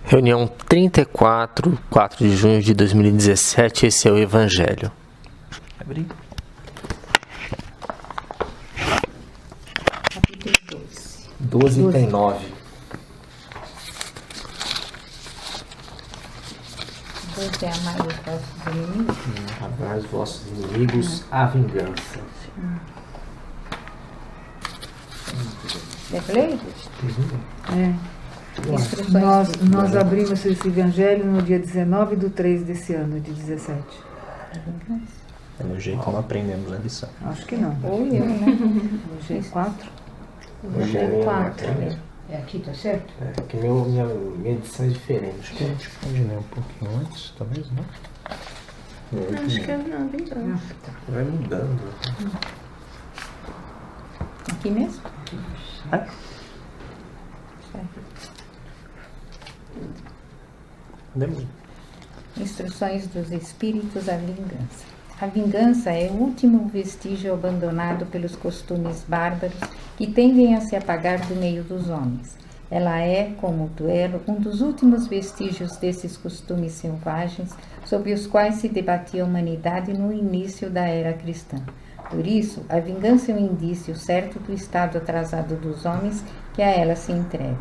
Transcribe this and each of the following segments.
Reunião 34, 4 de junho de 2017, esse é o Evangelho. Abrir. Capítulo 12 tem 9. Deus é amar os vossos inimigos. Amar os vossos inimigos, a vingança. Quer ler? Nós abrimos esse evangelho no dia 19/3 desse ano, de 17. É no jeito como aprendemos a lição. Acho que não. Ou eu, né? Hoje é 4. Hoje é 4. minha, É aqui, tá certo? que minha edição é diferente. Acho que a gente pode ler um pouquinho antes, talvez, não? Acho que não, bem bom. Vai mudando. Aqui mesmo? É. Demos. Instruções dos Espíritos à Vingança. A vingança é o último vestígio abandonado pelos costumes bárbaros que tendem a se apagar do meio dos homens. Ela é, como o duelo, um dos últimos vestígios desses costumes selvagens sobre os quais se debatia a humanidade no início da era cristã. Por isso, a vingança é um indício certo do estado atrasado dos homens que a ela se entregam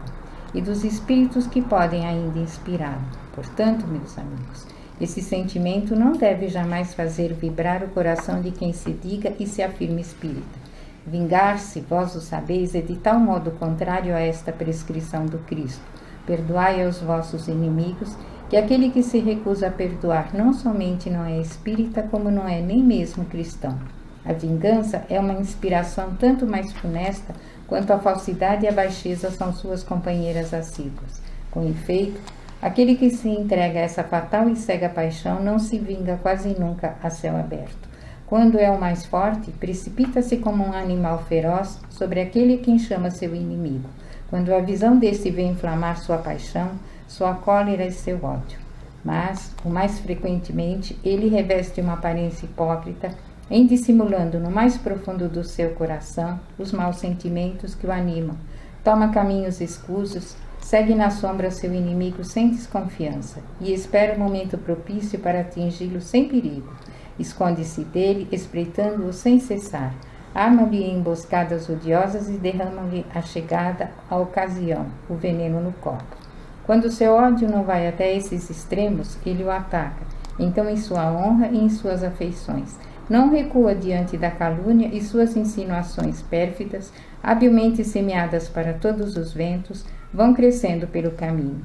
e dos espíritos que podem ainda inspirá-lo. Portanto, meus amigos, esse sentimento não deve jamais fazer vibrar o coração de quem se diga e se afirma espírita. Vingar-se, vós o sabeis, é de tal modo contrário a esta prescrição do Cristo. Perdoai aos vossos inimigos, que aquele que se recusa a perdoar não somente não é espírita, como não é nem mesmo cristão. A vingança é uma inspiração tanto mais funesta quanto a falsidade e a baixeza são suas companheiras assíduas. Com efeito, aquele que se entrega a essa fatal e cega paixão não se vinga quase nunca a céu aberto. Quando é o mais forte, precipita-se como um animal feroz sobre aquele quem chama seu inimigo. Quando a visão desse vê inflamar sua paixão, sua cólera e seu ódio. Mas, o mais frequentemente, ele reveste uma aparência hipócrita, em dissimulando no mais profundo do seu coração os maus sentimentos que o animam. Toma caminhos escusos, segue na sombra seu inimigo sem desconfiança e espera o momento propício para atingi-lo sem perigo. Esconde-se dele, espreitando-o sem cessar. Arma-lhe emboscadas odiosas e derrama-lhe a chegada à ocasião, o veneno no copo. Quando seu ódio não vai até esses extremos, ele o ataca, então em sua honra e em suas afeições. Não recua diante da calúnia e suas insinuações pérfidas, habilmente semeadas para todos os ventos, vão crescendo pelo caminho.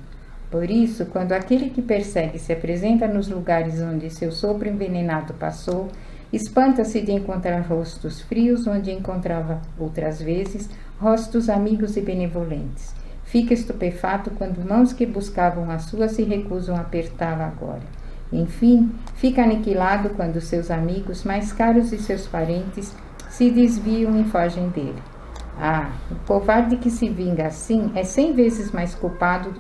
Por isso, quando aquele que persegue se apresenta nos lugares onde seu sopro envenenado passou, espanta-se de encontrar rostos frios onde encontrava outras vezes rostos amigos e benevolentes. Fica estupefato quando mãos que buscavam a sua se recusam a apertá-la agora. Enfim, fica aniquilado quando seus amigos mais caros e seus parentes se desviam e fogem dele. O covarde que se vinga assim é 100 vezes mais culpável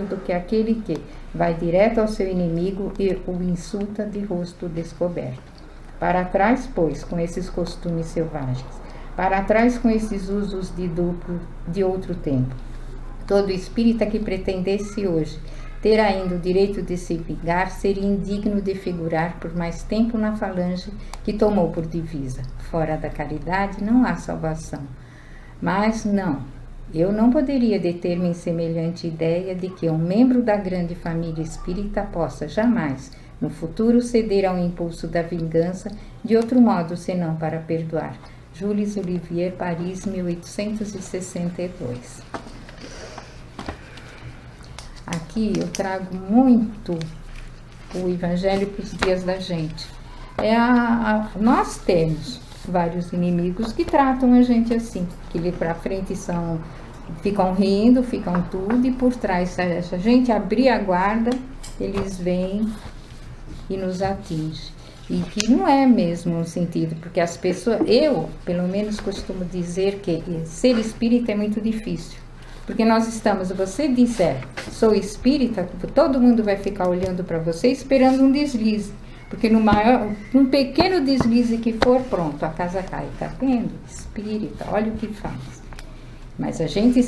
do que aquele que vai direto ao seu inimigo e o insulta de rosto descoberto. Para trás, pois, com esses costumes selvagens. Para trás com esses usos de outro tempo. Todo espírita que pretendesse hoje ter ainda o direito de se vingar seria indigno de figurar por mais tempo na falange que tomou por divisa. Fora da caridade não há salvação. Mas não, eu não poderia deter-me em semelhante ideia de que um membro da grande família espírita possa jamais, no futuro, ceder ao impulso da vingança de outro modo senão para perdoar. Jules Olivier, Paris, 1862. Aqui eu trago muito o Evangelho para os dias da gente. Nós temos vários inimigos que tratam a gente assim, que ali para frente ficam rindo, ficam tudo, e por trás, se a gente abrir a guarda, eles vêm e nos atingem. E que não é mesmo um sentido, porque as pessoas, eu pelo menos costumo dizer que ser espírita é muito difícil. Porque nós estamos, você disser, sou espírita, todo mundo vai ficar olhando para você esperando um deslize. Porque um pequeno deslize que for, pronto, a casa cai. Está vendo? Espírita, olha o que faz. Mas a gente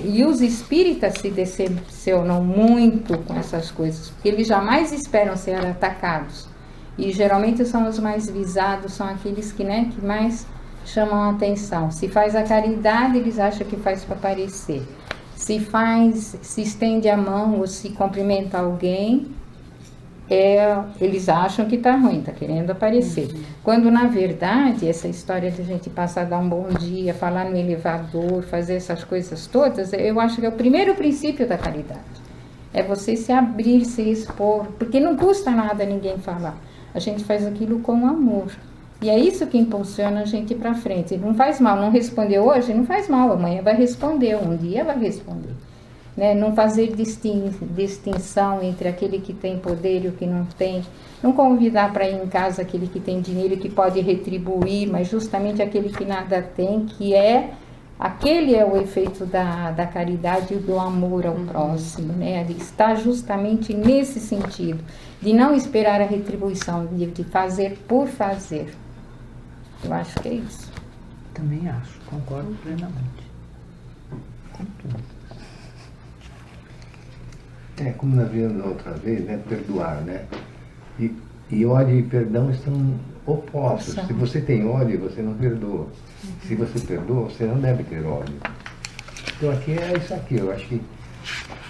e os espíritas se decepcionam muito com essas coisas, porque eles jamais esperam ser atacados. E geralmente são os mais visados, são aqueles que mais chamam a atenção. Se faz a caridade, eles acham que faz para aparecer. Se estende a mão ou se cumprimenta alguém, eles acham que está ruim, está querendo aparecer. Quando, na verdade, essa história de a gente passar a dar um bom dia, falar no elevador, fazer essas coisas todas, eu acho que é o primeiro princípio da caridade. É você se abrir, se expor, porque não custa nada ninguém falar. A gente faz aquilo com amor. E é isso que impulsiona a gente para frente. Não faz mal, não respondeu hoje, não faz mal, amanhã vai responder, um dia vai responder. Né? Não fazer distinção entre aquele que tem poder e o que não tem. Não convidar para ir em casa aquele que tem dinheiro e que pode retribuir, mas justamente aquele que nada tem, aquele é o efeito da caridade e do amor ao próximo, né? Está justamente nesse sentido, de não esperar a retribuição, de fazer por fazer. Eu acho que é isso. Também acho, concordo plenamente. Com tudo. Como nós vimos na outra vez, né? Perdoar, né? E ódio e perdão estão opostos. Se você tem ódio, você não perdoa. Se você perdoa, você não deve ter ódio. Então aqui é isso aqui. Eu acho que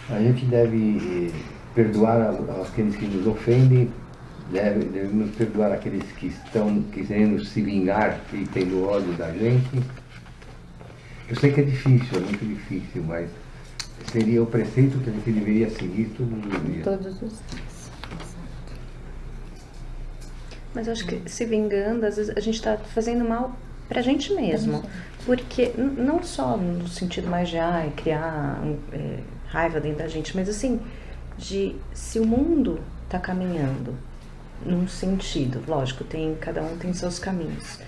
a gente deve perdoar aqueles que nos ofendem, devemos perdoar aqueles que estão querendo se vingar e tendo ódio da gente. Eu sei que é difícil, é muito difícil, mas seria o preceito que a gente deveria seguir todos os dias. Todos os dias. Mas eu acho que se vingando, às vezes a gente está fazendo mal pra gente mesmo. Porque não só no sentido mais de criar raiva dentro da gente, mas assim, se o mundo está caminhando num sentido, lógico, cada um tem seus caminhos.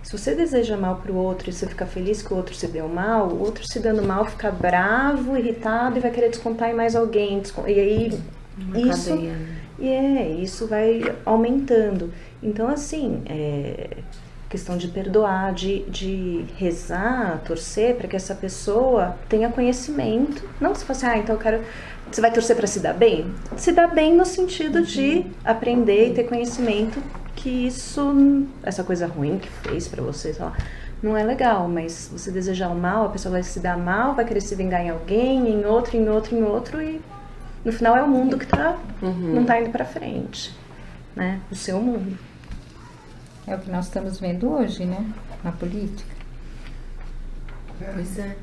Se você deseja mal para o outro e você fica feliz que o outro se deu mal, o outro se dando mal fica bravo, irritado e vai querer descontar em mais alguém. E aí isso vai aumentando. Então, assim, questão de perdoar, de rezar, torcer para que essa pessoa tenha conhecimento. Não se fosse, então eu quero... Você vai torcer para se dar bem? Se dar bem no sentido de aprender e ter conhecimento que essa coisa ruim que fez pra você, sei lá, não é legal, mas você desejar o mal, a pessoa vai se dar mal, vai querer se vingar em alguém, em outro, e no final é o mundo que não tá indo pra frente, né? O seu mundo. É o que nós estamos vendo hoje, né? Na política. Pois é.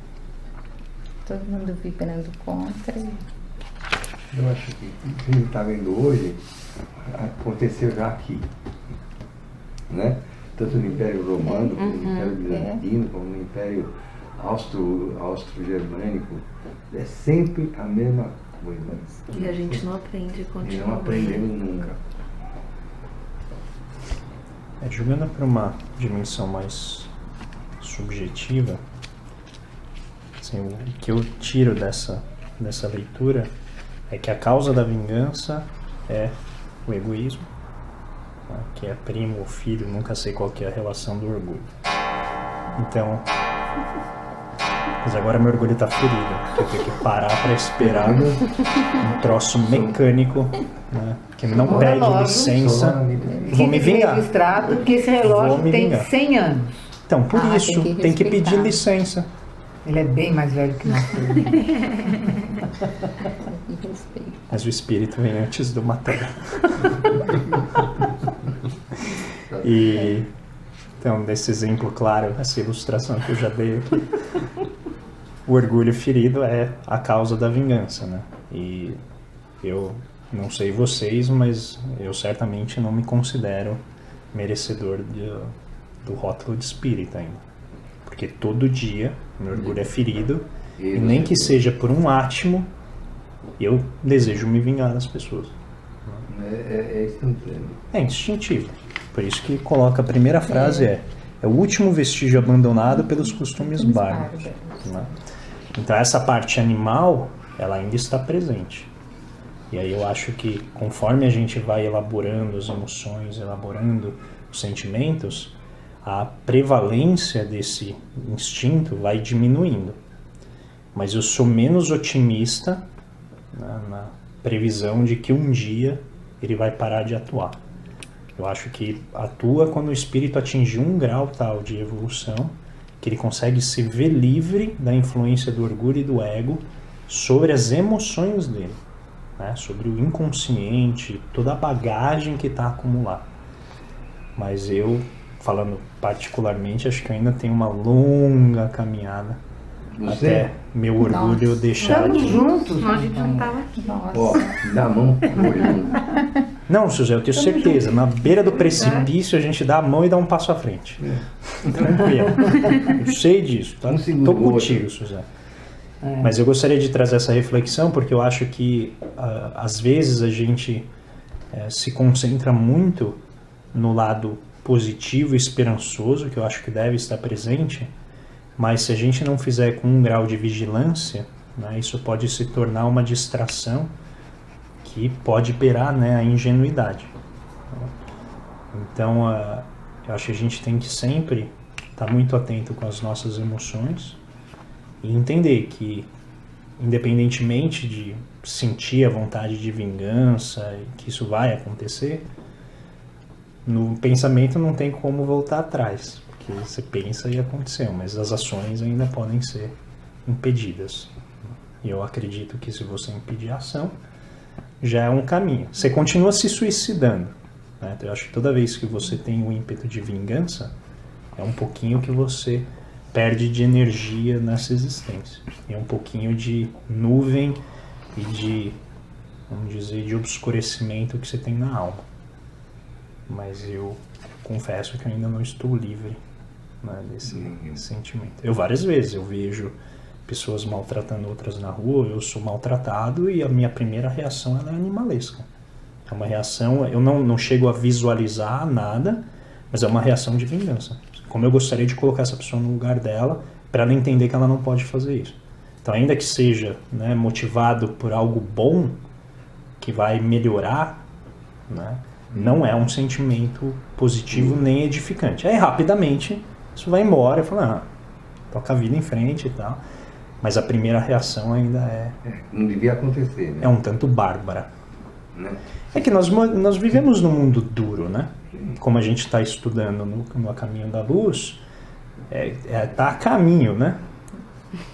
Todo mundo vibrando contra. Eu acho que o que a gente está vendo hoje aconteceu já aqui, né? Tanto no Império Romano, como no Império Bizantino, como no Império Austro-Germânico. É sempre a mesma coisa. E a gente não aprende e continua. E não aprendemos nunca. Jogando para uma dimensão mais subjetiva, assim, o que eu tiro dessa leitura é que a causa da vingança é o egoísmo, né, que é primo ou filho, nunca sei qual que é a relação do orgulho. Então, mas agora meu orgulho está ferido, porque eu tenho que parar para esperar um troço mecânico, né, que não pede licença. Vou me vingar. Registrado que esse relógio tem 100 anos. Então, por isso, tem que pedir licença. Ele é bem mais velho que nós. Mas o espírito vem antes do matéria. E então, nesse exemplo claro, essa ilustração que eu já dei aqui, o orgulho ferido é a causa da vingança, né? E eu não sei vocês, mas eu certamente não me considero merecedor do rótulo de espírita ainda. Porque todo dia meu orgulho é ferido, e nem que seja por um átimo, eu desejo me vingar das pessoas. É instantâneo. É instintivo. Por isso que coloca a primeira frase é o último vestígio abandonado pelos costumes bárbaros. Né? Então essa parte animal, ela ainda está presente. E aí eu acho que conforme a gente vai elaborando as emoções, elaborando os sentimentos, a prevalência desse instinto vai diminuindo. mas eu sou menos otimista, né, na previsão de que um dia ele vai parar de atuar. Eu acho que atua quando o espírito atingir um grau tal de evolução que ele consegue se ver livre da influência do orgulho e do ego sobre as emoções dele, né? Sobre o inconsciente, toda a bagagem que está acumulada. Mas eu, falando particularmente, acho que eu ainda tenho uma longa caminhada até meu orgulho deixar Estamos de... juntos. Senão a gente não tava aqui. Ó, dá a mão junto. Não, Suzé, eu tenho certeza. Na beira do precipício a gente dá a mão e dá um passo à frente. Tranquilo. Eu sei disso. Tá? Um segura Tô o outro. contigo, Suzé. Mas eu gostaria de trazer essa reflexão porque eu acho que às vezes a gente se concentra muito no lado positivo e esperançoso, que eu acho que deve estar presente, mas se a gente não fizer com um grau de vigilância, né, isso pode se tornar uma distração que pode beirar, né, a ingenuidade. Então, eu acho que a gente tem que sempre estar muito atento com as nossas emoções e entender que, independentemente de sentir a vontade de vingança e que isso vai acontecer, no pensamento não tem como voltar atrás, porque você pensa e aconteceu, mas as ações ainda podem ser impedidas. E eu acredito que se você impedir a ação, já é um caminho. Você continua se suicidando, né? Então, eu acho que toda vez que você tem o ímpeto de vingança, é um pouquinho que você perde de energia nessa existência. É um pouquinho de nuvem e de, vamos dizer, de obscurecimento que você tem na alma. Mas eu confesso que eu ainda não estou livre, né, desse sentimento. Eu várias vezes eu vejo pessoas maltratando outras na rua, eu sou maltratado e a minha primeira reação ela é animalesca. É uma reação, eu não chego a visualizar nada, mas é uma reação de vingança. Como eu gostaria de colocar essa pessoa no lugar dela, para ela entender que ela não pode fazer isso. Então, ainda que seja, né, motivado por algo bom, que vai melhorar, né, não é um sentimento positivo nem edificante. Aí, rapidamente, isso vai embora e fala, toca a vida em frente e tal. Mas a primeira reação ainda Não devia acontecer, né? é um tanto bárbara. Né? É que nós vivemos num mundo duro, né? Como a gente está estudando no Caminho da Luz, tá a caminho, né?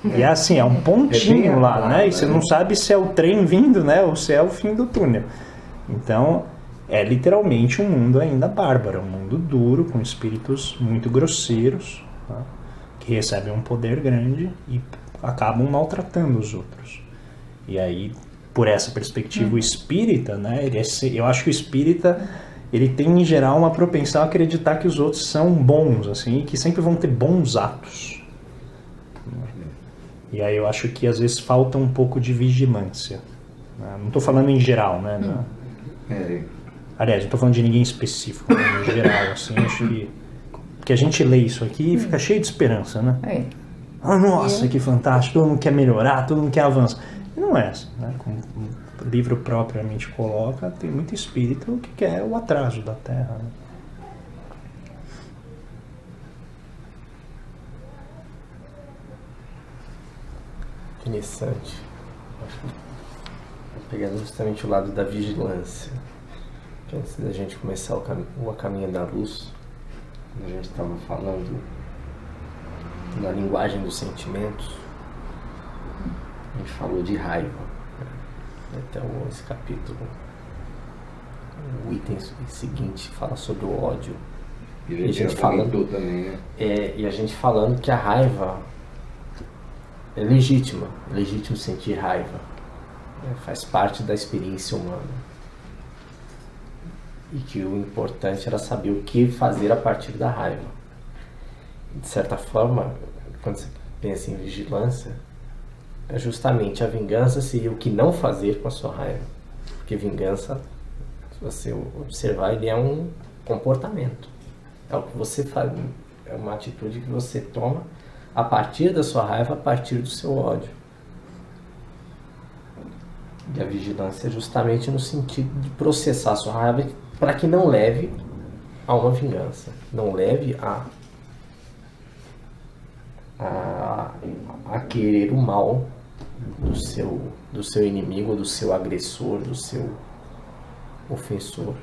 E é assim, é um pontinho lá, né? E você não sabe se é o trem vindo, né? Ou se é o fim do túnel. Então, é literalmente um mundo ainda bárbaro, um mundo duro, com espíritos muito grosseiros, tá? Que recebem um poder grande e acabam maltratando os outros. E aí, por essa perspectiva, o espírita, né? Eu acho que o espírita, ele tem em geral uma propensão a acreditar que os outros são bons, assim, e que sempre vão ter bons atos. E aí eu acho que às vezes falta um pouco de vigilância. Né? Não estou falando em geral, né? Aliás, não estou falando de ninguém específico, né? Em geral, assim, acho que a gente lê isso aqui e fica cheio de esperança, né? Nossa, que fantástico, todo mundo quer melhorar, todo mundo quer avançar. E não é assim, né? Como o livro propriamente coloca, tem muito espírito que quer o atraso da Terra, né? Interessante. Pegando justamente o lado da vigilância. Que antes da gente começar o caminho da luz, a gente estava falando na linguagem dos sentimentos, a gente falou de raiva. Então esse capítulo, o item seguinte fala sobre o ódio. E a gente falando também, né? E a gente falando que a raiva é legítimo sentir raiva, faz parte da experiência humana, e que o importante era saber o que fazer a partir da raiva. De certa forma, quando você pensa em vigilância, é justamente a vingança seria o que não fazer com a sua raiva, porque vingança, se você observar, ele é um comportamento, é o que você faz, é uma atitude que você toma a partir da sua raiva, a partir do seu ódio. E a vigilância é justamente no sentido de processar a sua raiva para que não leve a uma vingança, não leve a querer o mal do seu inimigo, do seu agressor, do seu ofensor.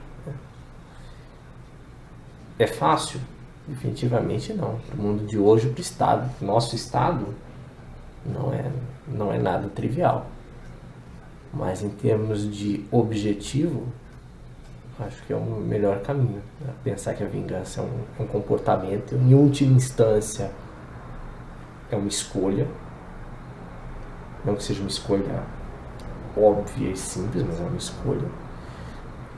É fácil? Definitivamente não. Para o mundo de hoje, para o Estado, nosso Estado, não é nada trivial. Mas em termos de objetivo, acho que é o melhor caminho. Né? Pensar que a vingança é um comportamento, em última instância, é uma escolha. Não que seja uma escolha óbvia e simples, mas é uma escolha.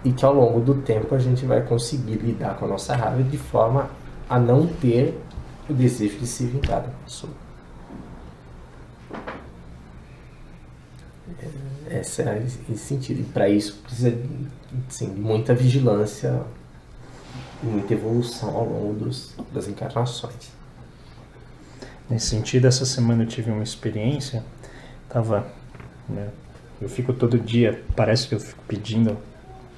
E que ao longo do tempo a gente vai conseguir lidar com a nossa raiva de forma a não ter o desejo de se vingar da pessoa. Esse é esse sentido. E para isso precisa assim, de muita vigilância e muita evolução ao longo das encarnações. Nesse sentido, essa semana eu tive uma experiência. Eu fico todo dia, parece que eu fico pedindo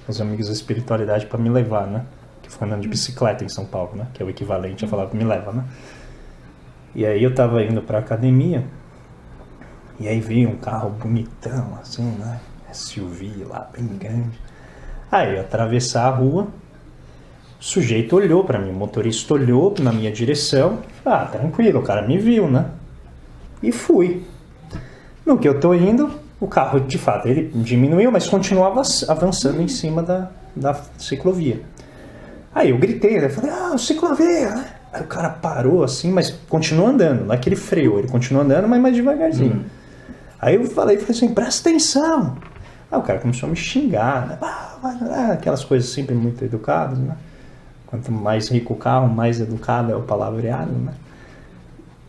aos amigos da espiritualidade para me levar, né? Que eu fico andando de bicicleta em São Paulo, né? Que é o equivalente a falar me leva, né? E aí eu tava indo pra academia e aí veio um carro bonitão, assim, né? SUV lá, bem grande. Aí eu atravessar a rua, o sujeito olhou pra mim, o motorista olhou na minha direção. Ah, tranquilo, o cara me viu, né? E fui. No que eu tô indo, o carro, de fato, ele diminuiu, mas continuava avançando em cima da ciclovia. Aí eu gritei, né? Falei, ciclovia, né? Aí o cara parou assim, mas continuou andando, não é que ele freou, ele continuou andando, mas mais devagarzinho. Aí eu falei assim, presta atenção. Aí o cara começou a me xingar, né? Aquelas coisas sempre muito educadas, né? Quanto mais rico o carro, mais educado é o palavreado, né?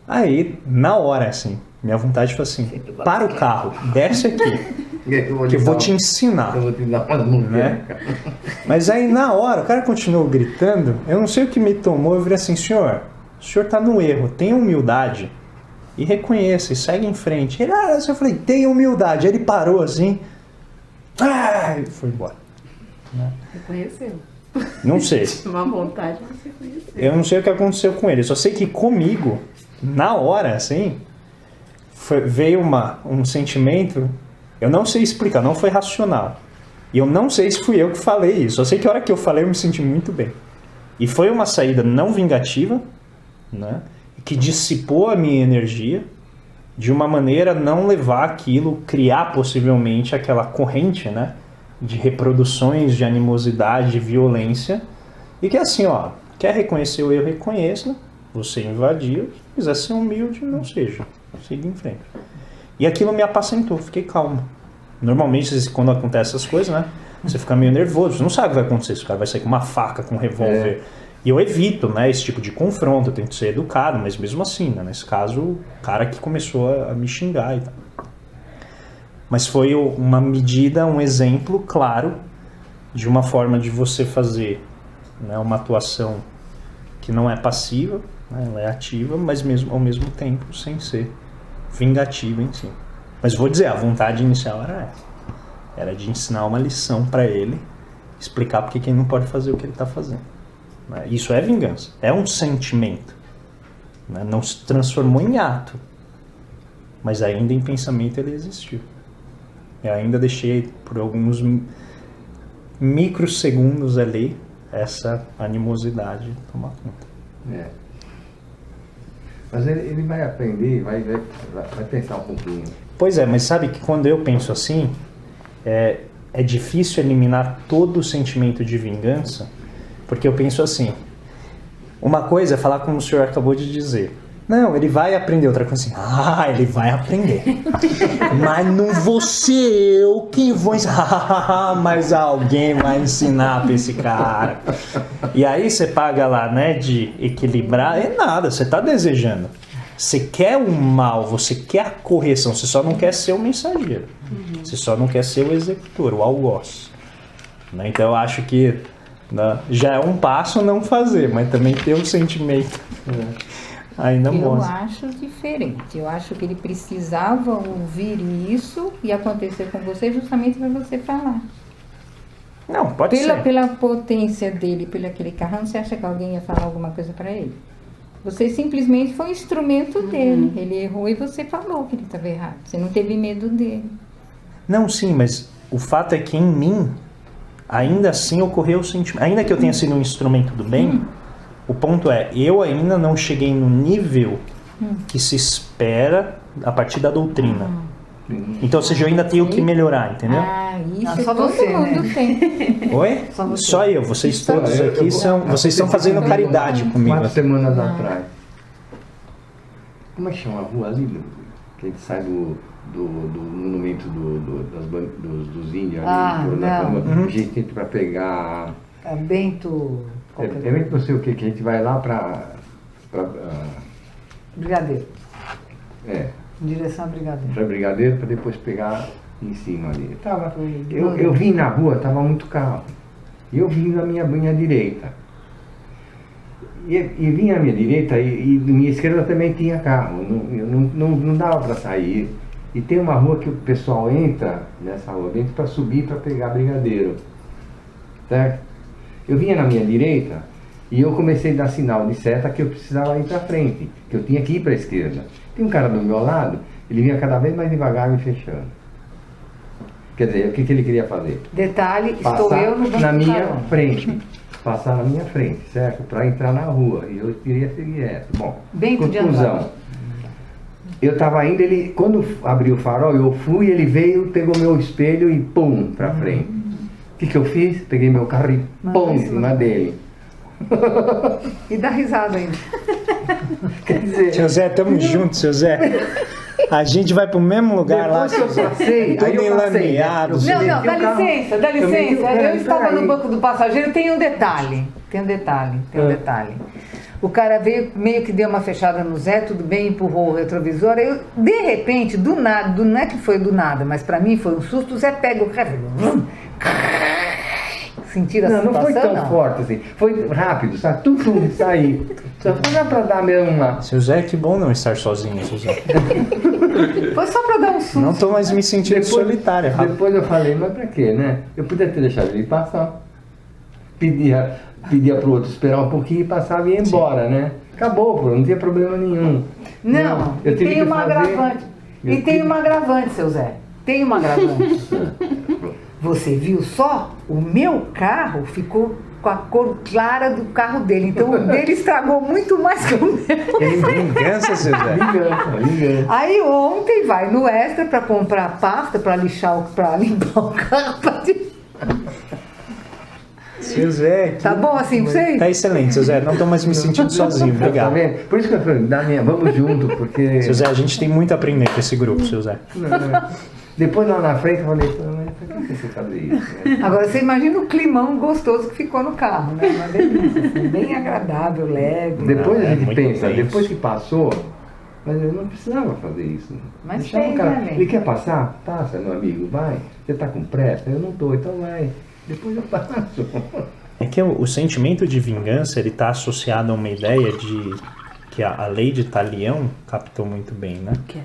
Aí, na hora, assim, minha vontade foi assim, para o carro, desce aqui, que eu vou te ensinar. Eu vou te dar uma mulher, né? Mas aí, na hora, o cara continuou gritando, eu não sei o que me tomou, eu virei assim, senhor, o senhor tá no erro, tenha humildade e reconheça, e segue em frente. Ele, eu falei, tenha humildade. Aí ele parou assim, e foi embora. Né? Reconheceu. Não sei. Uma vontade, mas reconheceu. Eu não sei o que aconteceu com ele, eu só sei que comigo, na hora, assim, veio um sentimento, eu não sei explicar, não foi racional. E eu não sei se fui eu que falei isso, eu sei que a hora que eu falei eu me senti muito bem. E foi uma saída não vingativa, né, que dissipou a minha energia, de uma maneira a não levar aquilo, criar possivelmente aquela corrente, né, de reproduções de animosidade, de violência, e que assim, quer reconhecer o erro, reconheça, você invadiu, se quiser ser humilde, não seja, siga em frente. E aquilo me apacentou, fiquei calmo. Normalmente, quando acontece essas coisas, né, você fica meio nervoso, você não sabe o que vai acontecer, se o cara vai sair com uma faca, com um revólver. E eu evito, né, esse tipo de confronto, eu tento ser educado, mas mesmo assim, né, nesse caso, o cara que começou a me xingar e tal. Mas foi uma medida, um exemplo claro de uma forma de você fazer, né, uma atuação que não é passiva, né, ela é ativa, mas ao mesmo tempo sem ser vingativa em si. Mas vou dizer, a vontade inicial era essa. Era de ensinar uma lição para ele, explicar porque que ele não pode fazer o que ele está fazendo. Né? Isso é vingança, é um sentimento. Né? Não se transformou em ato, mas ainda em pensamento ele existiu. Eu ainda deixei por alguns microsegundos ali essa animosidade tomar conta. Mas ele vai aprender, vai pensar um pouquinho. Pois é, mas sabe que quando eu penso assim, é difícil eliminar todo o sentimento de vingança, porque eu penso assim, uma coisa é falar como o senhor acabou de dizer. Não, ele vai aprender. Outra coisa assim, ele vai aprender. Mas não vou ser eu que vou ensinar. Mas alguém vai ensinar pra esse cara. E aí você paga lá, né, de equilibrar. É nada, você tá desejando. Você quer o mal, você quer a correção. Você só não quer ser o mensageiro. Você só não quer ser o executor, o algoz. Né? Então eu acho que, né, já é um passo não fazer, mas também ter um sentimento... Ainda mostra. Eu acho diferente. Eu acho que ele precisava ouvir isso e acontecer com você justamente para você falar. Não, pode ser. Pela potência dele, pelo aquele carrão, você acha que alguém ia falar alguma coisa para ele? Você simplesmente foi um instrumento dele. Ele errou e você falou que ele estava errado. Você não teve medo dele. Não, sim, mas o fato é que em mim, ainda assim ocorreu o sentimento. Ainda que eu tenha sido um instrumento do bem, o ponto é, eu ainda não cheguei no nível que se espera a partir da doutrina. Então, ou seja, eu ainda tenho que melhorar, entendeu? Ah, isso só todo você, mundo tem. Oi? Só você. Só eu. Vocês Só todos eu. aqui vocês estão fazendo caridade comigo. 4 semanas atrás. Como é que chama a rua ali? Que a gente sai do monumento dos índios ali. não. A gente entra pra pegar. É Bento. É bem não sei o que a gente vai lá pra Brigadeiro. é, Em direção a Brigadeiro. pra Brigadeiro pra depois pegar em cima ali. Eu vim na rua, tava muito carro. E eu vim na minha direita. E vim na minha direita e minha esquerda também tinha carro. Não dava para sair. E tem uma rua que o pessoal entra nessa rua dentro para subir para pegar Brigadeiro. Certo? Eu vinha na minha direita e eu comecei a dar sinal de seta que eu precisava ir para frente, que eu tinha que ir para a esquerda. Tem um cara do meu lado, ele vinha cada vez mais devagar me fechando. Quer dizer, o que ele queria fazer? Detalhe, estou Passar eu no banco na do minha carona. frente. Passar na minha frente, certo? Para entrar na rua. E eu queria seguir essa. Bom, Bento de conclusão. Andrade. Eu estava indo, quando abriu o farol, eu fui, ele veio, pegou meu espelho e pum, para frente. O que eu fiz? Peguei meu carro e pum, em cima dele. E dá risada ainda. Quer dizer, Seu Zé, tamo junto, seu Zé. A gente vai pro mesmo lugar lá, depois que eu seu Zé. passei, Tudo aí eu passei, né? enlameado. Eu seu Não, Zé. não, dá o carro. licença, dá Eu meti o licença. pé, Eu estava peraí. no banco do passageiro, tem um detalhe. O cara veio, meio que deu uma fechada no Zé, tudo bem, empurrou o retrovisor. Aí, de repente, do nada, não é que foi do nada, mas pra mim foi um susto, o Zé pega o carro. Sentir a Não situação? foi tão forte assim. Foi rápido, sabe? Tudo sair. Só foi para dar mesmo uma. Seu Zé, que bom não estar sozinho, seu Zé. Foi só pra dar um susto. Não tô mais me sentindo solitário. rapaz. Depois eu falei, mas pra quê, né? Eu podia ter deixado ele passar. Pedia pro outro esperar um pouquinho e passava e ia embora, né? Acabou, pô, não tinha problema nenhum. Não, eu tive tem que uma fazer- agravante. eu E tem tive- uma agravante, seu Zé. Tem uma agravante. Você viu só? O meu carro ficou com a cor clara do carro dele. Então o dele estragou muito mais que o meu. Vingança, seu Zé. Vingança. Aí ontem vai no Extra pra comprar pasta pra limpar o carro. Seu Zé. Tá bom assim pra vocês? Tá excelente, seu Zé. Não tô mais me sentindo sozinho. Tá Obrigado. vendo? Por isso que eu falei, vamos junto, porque. Seu Zé, a gente tem muito a aprender com esse grupo, seu Zé. Depois lá na frente eu falei, mas por que você fazer isso? Né? Agora você imagina o climão gostoso que ficou no carro, né? Uma delícia, assim, bem agradável, leve. Depois Não, a é gente muito pensa, tenso. depois que passou, mas eu não precisava fazer isso. Mas Deixava tem, o cara, né, Lê? ele quer passar? Passa, meu amigo, vai. Você tá com pressa? Eu não tô, então vai. Depois eu passo. É que o sentimento de vingança, ele tá associado a uma ideia de que a lei de Talião captou muito bem, né? Que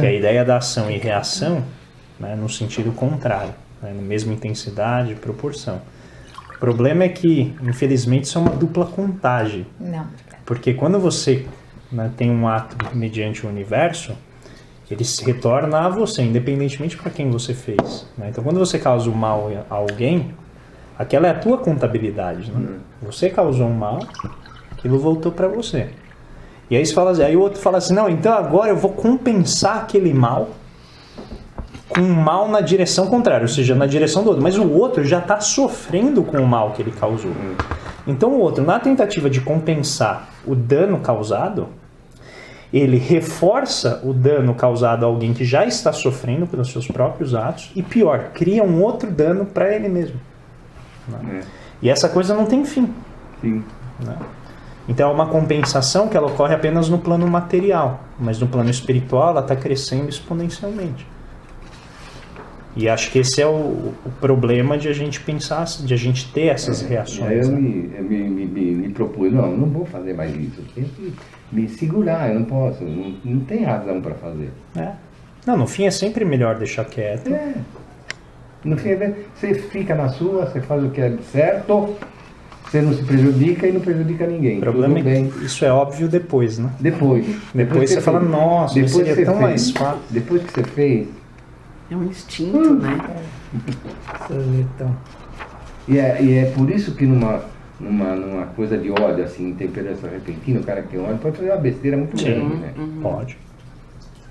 é a ideia da ação e reação, né, no sentido contrário, né, na mesma intensidade e proporção. O problema é que, infelizmente, isso é uma dupla contagem. Não. Porque quando você, né, tem um ato mediante o universo, ele se retorna a você, independentemente para quem você fez. Né? Então, quando você causa o mal a alguém, aquela é a tua contabilidade. Né? Você causou um mal, aquilo voltou para você. E aí, você fala, aí o outro fala assim, não, então agora eu vou compensar aquele mal com um mal na direção contrária, ou seja, na direção do outro. Mas o outro já está sofrendo com o mal que ele causou. Então o outro, na tentativa de compensar o dano causado, ele reforça o dano causado a alguém que já está sofrendo pelos seus próprios atos e, pior, cria um outro dano para ele mesmo. Né? E essa coisa não tem fim. Sim. Né? Então é uma compensação que ela ocorre apenas no plano material, mas no plano espiritual ela está crescendo exponencialmente. E acho que esse é o problema de a gente pensar, de a gente ter essas Aí reações. eu Né? me propus, não vou fazer mais isso. Eu tenho que me segurar, eu não posso, não tem razão para fazer. É. Não, no fim é sempre melhor deixar quieto. No fim, você fica na sua, você faz o que é certo, você não se prejudica e não prejudica ninguém. O problema Tudo é bem. que isso é óbvio depois, né? Depois Depois você fala, nossa, depois seria que você tão fez, mais fácil. Depois que você fez, É um instinto, né? Então, e é por isso que numa coisa de ódio, assim, temperatura repentina, o cara que tem ódio pode fazer uma besteira muito Sim. grande, né? Pode.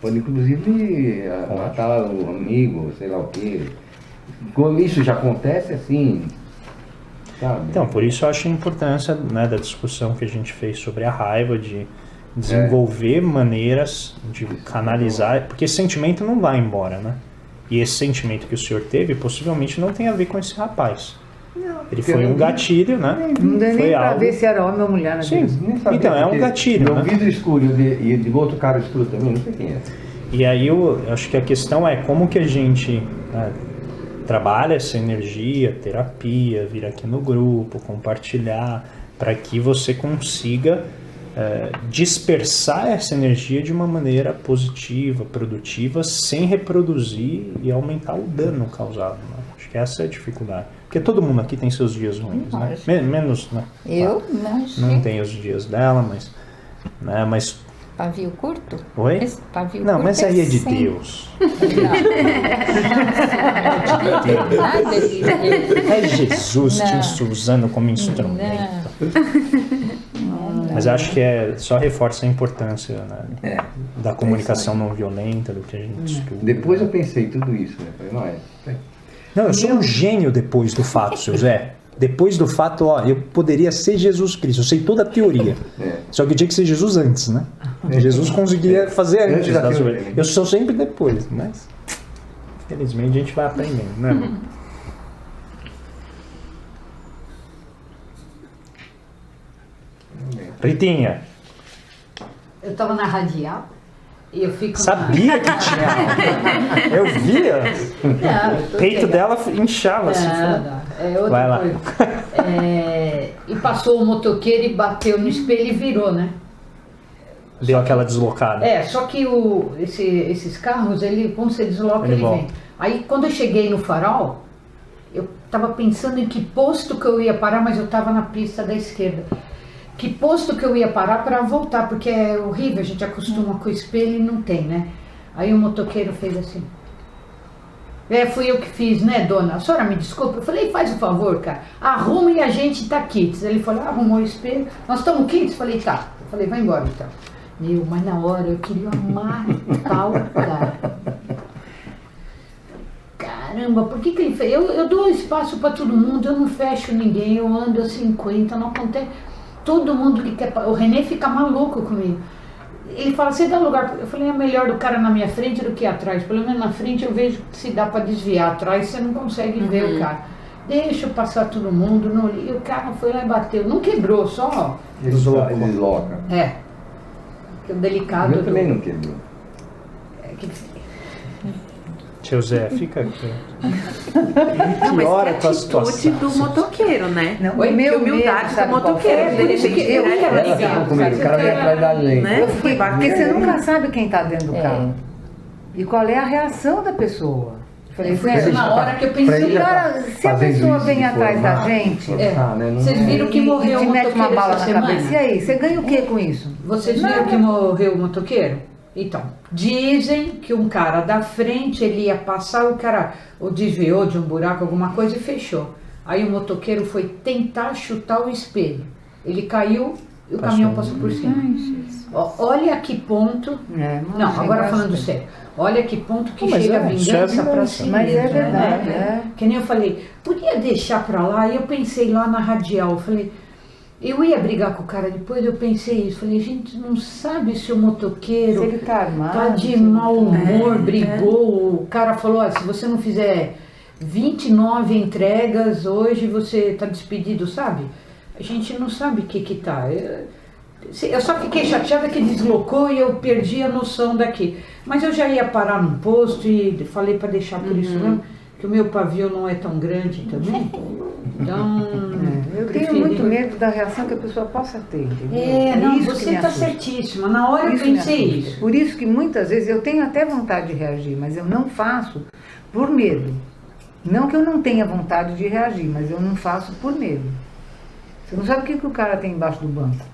Pode inclusive matar o amigo, sei lá o quê. Quando isso já acontece assim, sabe? Então, por isso eu acho a importância, né, da discussão que a gente fez sobre a raiva, de desenvolver maneiras de canalizar, porque esse sentimento não vai embora, né? E esse sentimento que o senhor teve possivelmente não tem a ver com esse rapaz. Ele foi um gatilho, né? não deu nem Foi pra algo... ver se era homem ou mulher na Sim, Nem sabia, então é um porque gatilho, meu né? vidro escuro e de outro cara escuro também, não sei quem é. E aí eu acho que a questão é como que a gente, né, trabalha essa energia, terapia, vir aqui no grupo, compartilhar, para que você consiga dispersar essa energia de uma maneira positiva, produtiva, sem reproduzir e aumentar o dano causado, né? Acho que essa é a dificuldade. Porque todo mundo aqui tem seus dias ruins, né? Menos, né? Eu Não tem os dias dela, mas... Né, mas... Pavio curto? Oi? Esse pavio Não, curto mas aí é de sempre. Deus. Nada de Deus. É Jesus te Não. usando como instrumento. Não. Mas acho que só reforça a importância, né, da comunicação isso não violenta, do que a gente estuda. Depois eu pensei tudo isso, né? Falei, Não, eu sou um gênio depois do fato, seu Zé. Depois do fato, ó, eu poderia ser Jesus Cristo, eu sei toda a teoria. Só que tinha que ser Jesus antes, né? Jesus conseguia fazer antes da teoria. Eu sou sempre depois, mas felizmente a gente vai aprendendo, né, amor? Ritinha, Eu estava na radial e eu fico. sabia que tinha algo. Eu via. Não, O peito dela inchava assim. Não, é outra Vai lá. coisa. E passou o motoqueiro e bateu no espelho e virou, né? Deu aquela deslocada. Só que esses carros, quando você desloca, Ele ele volta. vem. Aí quando eu cheguei no farol, eu estava pensando em que posto que eu ia parar, mas eu estava na pista da esquerda. Que posto que eu ia parar para voltar, porque é horrível, a gente acostuma com o espelho e não tem, né? Aí o motoqueiro fez assim. Fui eu que fiz, né, dona? A senhora me desculpa. Eu falei, faz o favor, cara, arruma e a gente tá quites. Ele falou, arrumou o espelho, nós estamos quites? Eu falei, tá. Eu falei, vai embora então. Mas na hora eu queria matar o cara. Caramba, por que ele fez? Eu dou espaço para todo mundo, eu não fecho ninguém, eu ando a 50, não acontece. Todo mundo que quer. O Renê fica maluco comigo. Ele fala, você dá lugar. Eu falei, é melhor do cara na minha frente do que atrás. Pelo menos na frente eu vejo se dá para desviar. Atrás você não consegue ver o cara. Deixa eu passar todo mundo. E o cara foi lá e bateu. Não quebrou, só. desloca. Que o O delicado. meu também não quebrou. Seu Zé, fica aqui. Não, mas Piora a que tua atitude situação. do motoqueiro, né? Não, Oi, o meu que humildade medo, sabe do qual motoqueiro. foi? De Por isso repente que eu virar e quero falar Ela assim, ficou comigo, o cara vem atrás da gente. né? Eu fiquei, porque você nunca sabe quem está dentro do É. carro. E qual é a reação da pessoa. Eu falei, Foi Zé, na hora que eu Pra ele pensei. já cara, se a fazendo pessoa isso vem de atrás da forma- gente Vocês viram que morreu e o te mete uma motoqueiro bala essa na cabeça, e semana? aí? Você ganha o que com isso? Vocês viram que morreu o motoqueiro? Então, dizem que um cara da frente, ele ia passar, o cara ou desviou de um buraco, alguma coisa e fechou. Aí o motoqueiro foi tentar chutar o espelho. Ele caiu e o caminhão passou por cima. Olha a que ponto... Não, agora falando sério. Olha que ponto que Mas chega a isso é vingança pra si Mas mesmo, é verdade, né? Que nem eu falei, podia deixar pra lá. E eu pensei lá na radial, eu falei... Eu ia brigar com o cara depois, eu pensei isso. Falei, gente, não sabe se o motoqueiro Se ele tá armado, tá de se ele mau tá- humor, brigou. O cara falou, se você não fizer 29 entregas, hoje você tá despedido, sabe? A gente não sabe o que tá. Eu só fiquei chateada que deslocou e eu perdi a noção daqui. Mas eu já ia parar num posto e falei para deixar por isso mesmo, que o meu pavio não é tão grande também. Então, Eu tenho preferi- muito medo da reação que a pessoa possa ter, entendeu? Não, isso que você me está assusta. certíssima. Na hora eu Isso me pensei assusta. isso. Por isso que muitas vezes eu tenho até vontade de reagir, mas eu não faço por medo. Não que eu não tenha vontade de reagir, mas eu não faço por medo. Você não sabe o que o cara tem embaixo do banco.